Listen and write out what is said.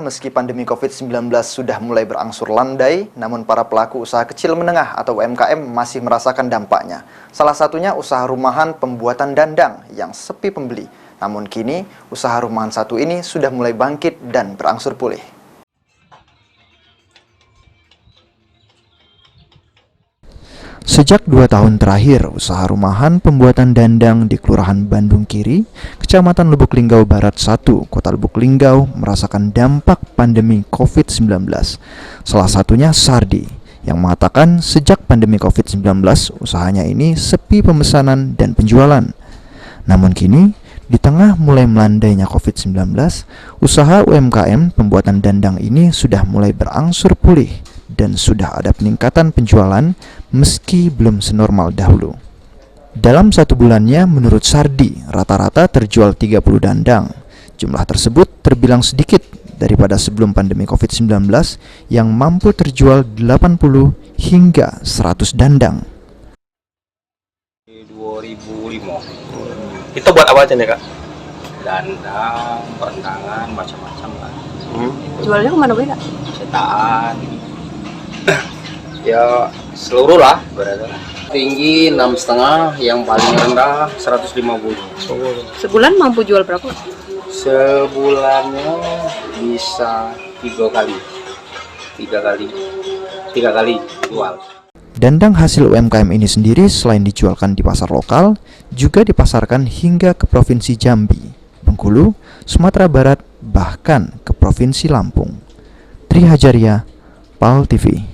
meski pandemi COVID-19 sudah mulai berangsur landai, namun para pelaku usaha kecil menengah atau UMKM masih merasakan dampaknya. Salah satunya usaha rumahan pembuatan dandang yang sepi pembeli. Namun kini, usaha rumahan satu ini sudah mulai bangkit dan berangsur pulih. Sejak 2 tahun terakhir, usaha rumahan pembuatan dandang di Kelurahan Bandung Kiri, Kecamatan Lubuk Linggau Barat 1, Kota Lubuk Linggau merasakan dampak pandemi COVID-19. Salah satunya Sardi, yang mengatakan sejak pandemi COVID-19, usahanya ini sepi pemesanan dan penjualan. Namun kini, di tengah mulai melandainya COVID-19, usaha UMKM pembuatan dandang ini sudah mulai berangsur pulih dan sudah ada peningkatan penjualan meski belum senormal dahulu. Dalam 1 bulannya, menurut Sardi, rata-rata terjual 30 dandang. Jumlah tersebut terbilang sedikit daripada sebelum pandemi COVID-19 yang mampu terjual 80 hingga 100 dandang. 2005. Itu buat apa aja nih, Kak? Dandang, rendangan, macam-macam kan. Jualnya kemana Kak? Cetakan. Ya seluruh lah berarti. Tinggi 6,5, yang paling rendah 150. Sebulan mampu jual berapa? Sebulannya bisa 3 kali jual. Dandang hasil UMKM ini sendiri selain dijualkan di pasar lokal, juga dipasarkan hingga ke Provinsi Jambi, Bengkulu, Sumatera Barat, bahkan ke Provinsi Lampung. Tri Hajaria, PAL TV.